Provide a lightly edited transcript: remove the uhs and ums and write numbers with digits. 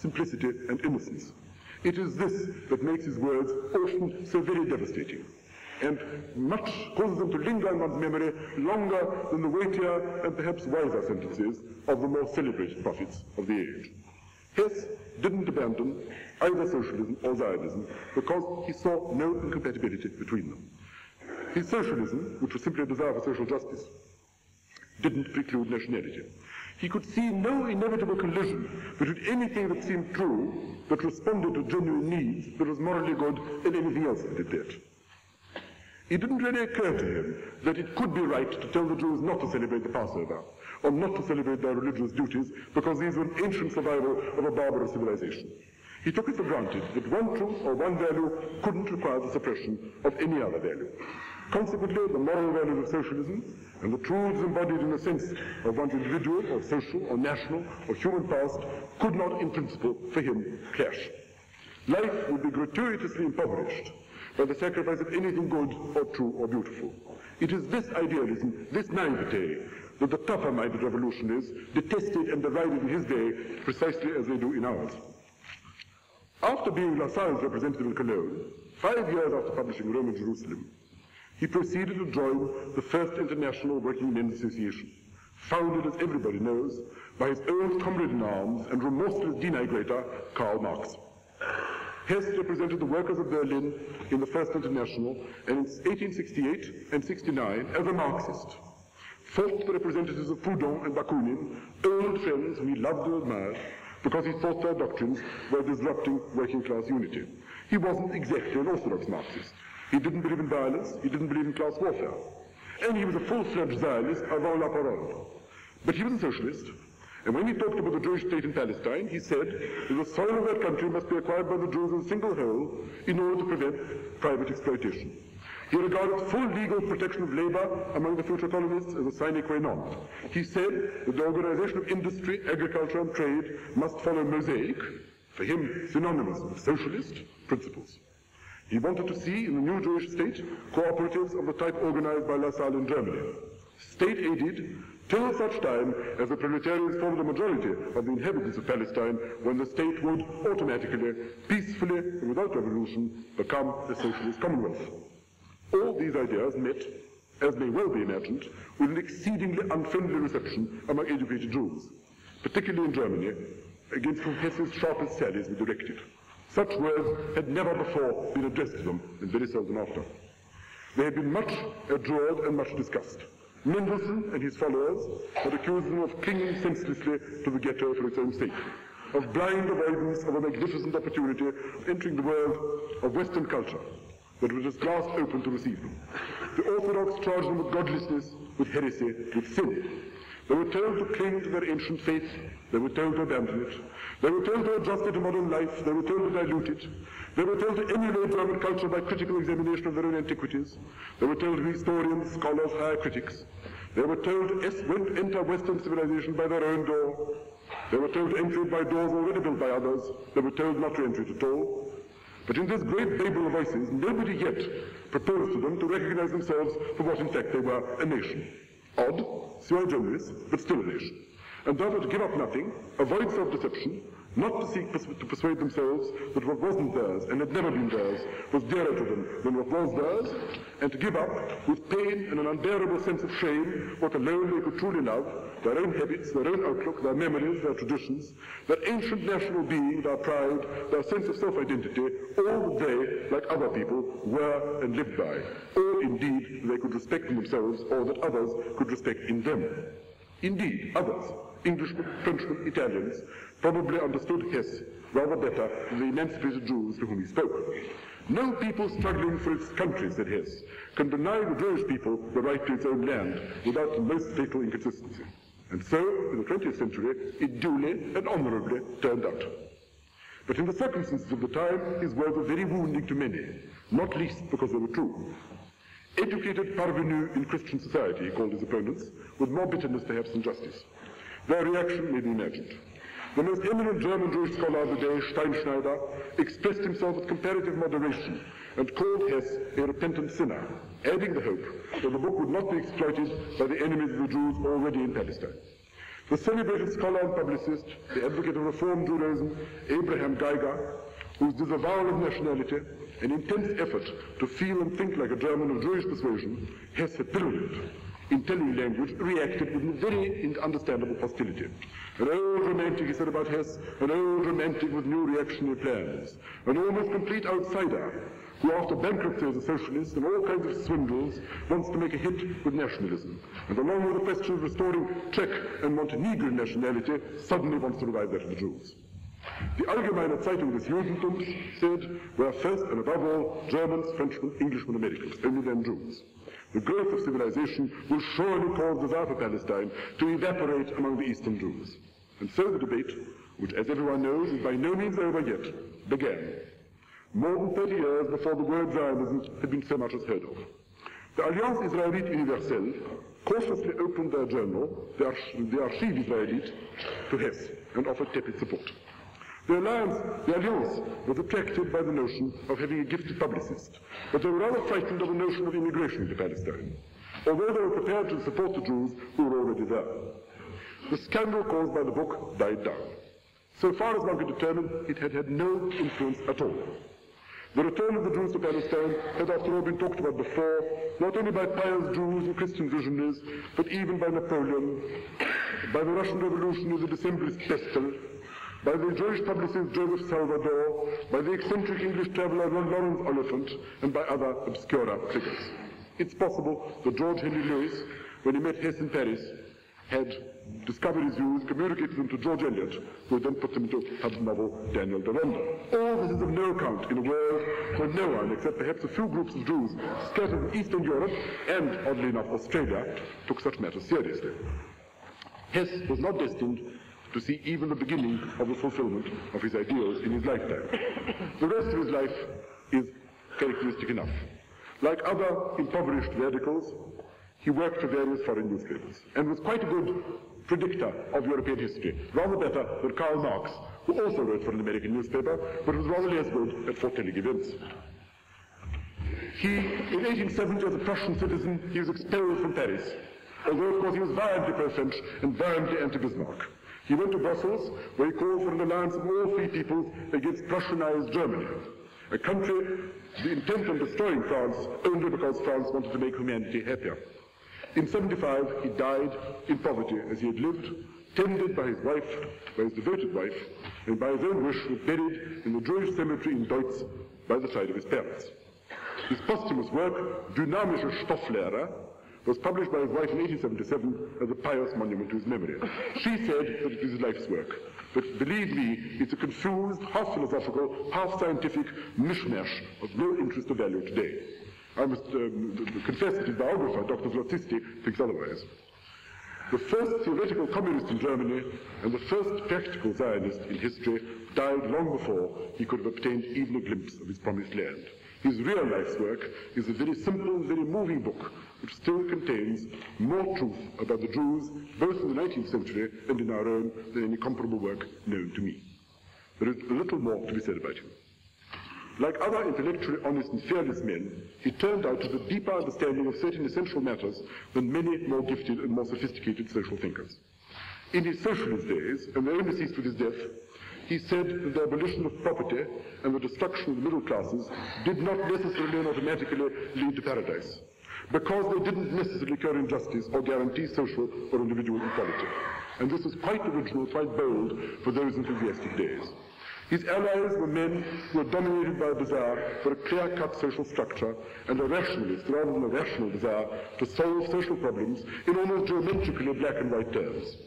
simplicity, and innocence. It is this that makes his words often so very devastating, and much causes them to linger in one's memory longer than the weightier and perhaps wiser sentences of the more celebrated prophets of the age. Hess didn't abandon either socialism or Zionism because he saw no incompatibility between them. His socialism, which was simply a desire for social justice, didn't preclude nationality. He could see no inevitable collision between anything that seemed true, that responded to genuine needs, that was morally good, and anything else that did that. It didn't really occur to him that it could be right to tell the Jews not to celebrate the Passover, or not to celebrate their religious duties, because these were an ancient survival of a barbarous civilization. He took it for granted that one truth or one value couldn't require the suppression of any other value. Consequently, the moral values of socialism and the truths embodied in the sense of one's individual or social or national or human past could not, in principle, for him, clash. Life would be gratuitously impoverished by the sacrifice of anything good or true or beautiful. It is this idealism, this naivete, that the tougher-minded revolutionists detested and derided in his day precisely as they do in ours. After being LaSalle's representative in Cologne, 5 years after publishing Rome and Jerusalem, he proceeded to join the First International Working Men's Association, founded, as everybody knows, by his old comrade-in-arms and remorseless denigrator, Karl Marx. Hess represented the workers of Berlin in the First International, and in 1868 and 69, as a Marxist, fought the representatives of Proudhon and Bakunin, old friends whom he loved and admired, because he thought their doctrines were disrupting working-class unity. He wasn't exactly an orthodox Marxist. He didn't believe in violence, he didn't believe in class warfare. And he was a full-fledged Zionist avant la parole. But he was a socialist, and when he talked about the Jewish state in Palestine, he said that the soil of that country must be acquired by the Jews as a single whole in order to prevent private exploitation. He regarded full legal protection of labor among the future colonists as a sine qua non. He said that the organization of industry, agriculture, and trade must follow Mosaic, for him synonymous with socialist, principles. He wanted to see in the new Jewish state cooperatives of the type organized by LaSalle in Germany, state-aided till such time as the proletarians formed the majority of the inhabitants of Palestine, when the state would automatically, peacefully, and without revolution, become a socialist commonwealth. All these ideas met, as may well be imagined, with an exceedingly unfriendly reception among educated Jews, particularly in Germany, against whom Hess's sharpest sallies were directed. Such words had never before been addressed to them, and very seldom after. They had been much adored and much discussed. Mendelssohn and his followers had accused them of clinging senselessly to the ghetto for its own sake, of blind avoidance of a magnificent opportunity of entering the world of Western culture that was at last open to receive them. The Orthodox charged them with godlessness, with heresy, with sin. They were told to cling to their ancient faith. They were told to abandon it. They were told to adjust it to modern life. They were told to dilute it. They were told to emulate German culture by critical examination of their own antiquities. They were told to be historians, scholars, higher critics. They were told to enter Western civilization by their own door. They were told to enter it by doors already built by others. They were told not to enter it at all. But in this great babel of voices, nobody yet proposed to them to recognize themselves for what in fact they were, a nation. Odd, sui generis, but still a nation. And therefore to give up nothing, avoid self-deception, not to seek to persuade themselves that what wasn't theirs and had never been theirs was dearer to them than what was theirs, and to give up, with pain and an unbearable sense of shame, what alone they could truly love, their own habits, their own outlook, their memories, their traditions, their ancient national being, their pride, their sense of self-identity, all they, like other people, were and lived by, or indeed they could respect in themselves, or that others could respect in them. Indeed, others, Englishmen, Frenchmen, Italians, probably understood Hess rather better than the emancipated Jews to whom he spoke. No people struggling for its country, said Hess, can deny the Jewish people the right to its own land without the most fatal inconsistency. And so, in the 20th century, it duly and honorably turned out. But in the circumstances of the time, his words were very wounding to many, not least because they were true. Educated parvenus in Christian society, he called his opponents, with more bitterness perhaps than justice. Their reaction may be imagined. The most eminent German Jewish scholar of the day, Steinschneider, expressed himself with comparative moderation and called Hess a repentant sinner, adding the hope that the book would not be exploited by the enemies of the Jews already in Palestine. The celebrated scholar and publicist, the advocate of Reform Judaism, Abraham Geiger, whose disavowal of nationality, an intense effort to feel and think like a German of Jewish persuasion, Hess had brilliant, in telling language, reacted with very understandable hostility. An old romantic, he said about Hess, an old romantic with new reactionary plans, an almost complete outsider, who after bankruptcy as a socialist and all kinds of swindles wants to make a hit with nationalism, and along with the question of restoring Czech and Montenegrin nationality, suddenly wants to revive that of the Jews. The Allgemeine Zeitung des Judentums said, were first and above all Germans, Frenchmen, Englishmen, Americans, only then Jews. The growth of civilization will surely cause desire for Palestine to evaporate among the Eastern Jews. And so the debate, which as everyone knows is by no means over yet, began. More than 30 years before the word Zionism had been so much as heard of. The Alliance Israélite Universelle cautiously opened their journal, the Archive Israélite, to Hess and offered tepid support. The Alliance was attracted by the notion of having a gifted publicist, but they were rather frightened of the notion of immigration into Palestine, although they were prepared to support the Jews who were already there. The scandal caused by the book died down. So far as one could determine, it had had no influence at all. The return of the Jews to Palestine had after all been talked about before, not only by pious Jews and Christian visionaries, but even by Napoleon, by the Russian Revolution as a Decembrist pestle, by the Jewish publicist Joseph Salvador, by the eccentric English traveller Lawrence Oliphant, and by other obscure figures. It's possible that George Henry Lewis, when he met Hess in Paris, had discovered his views, communicated them to George Eliot, who then put them into his novel Daniel Deronda. All this is of no account in a world where no one, except perhaps a few groups of Jews scattered in Eastern Europe, and oddly enough Australia, took such matters seriously. Hess was not destined to see even the beginning of the fulfillment of his ideals in his lifetime. The rest of his life is characteristic enough. Like other impoverished radicals, he worked for various foreign newspapers and was quite a good predictor of European history, rather better than Karl Marx, who also wrote for an American newspaper, but was rather less good at foretelling events. In 1870, as a Prussian citizen, he was expelled from Paris, although, of course, he was violently pro-French and violently anti-Bismarck. He went to Brussels, where he called for an alliance of all free peoples against Prussianized Germany, a country intent on destroying France only because France wanted to make humanity happier. In 1975, he died in poverty as he had lived, tended by his wife, by his devoted wife, and by his own wish was buried in the Jewish cemetery in Deutz by the side of his parents. His posthumous work, Dynamische Stofflehre, was published by his wife in 1877 as a pious monument to his memory. She said that it was his life's work. But believe me, it's a confused, half philosophical, half scientific mishmash of no interest or value today. I must confess that his biographer, Dr. Zlotysty, thinks otherwise. The first theoretical communist in Germany and the first practical Zionist in history died long before he could have obtained even a glimpse of his promised land. His real life's work is a very simple, very moving book, which still contains more truth about the Jews, both in the 19th century and in our own, than any comparable work known to me. There is a little more to be said about him. Like other intellectually honest and fearless men, he turned out to have a deeper understanding of certain essential matters than many more gifted and more sophisticated social thinkers. In his socialist days, and they only ceased with his death, he said that the abolition of property and the destruction of the middle classes did not necessarily and automatically lead to paradise, because they didn't necessarily cure injustice or guarantee social or individual equality. And this was quite original, quite bold for those enthusiastic days. His allies were men who were dominated by a desire for a clear-cut social structure and a rationalist rather than a rational desire to solve social problems in almost geometrically black and white terms.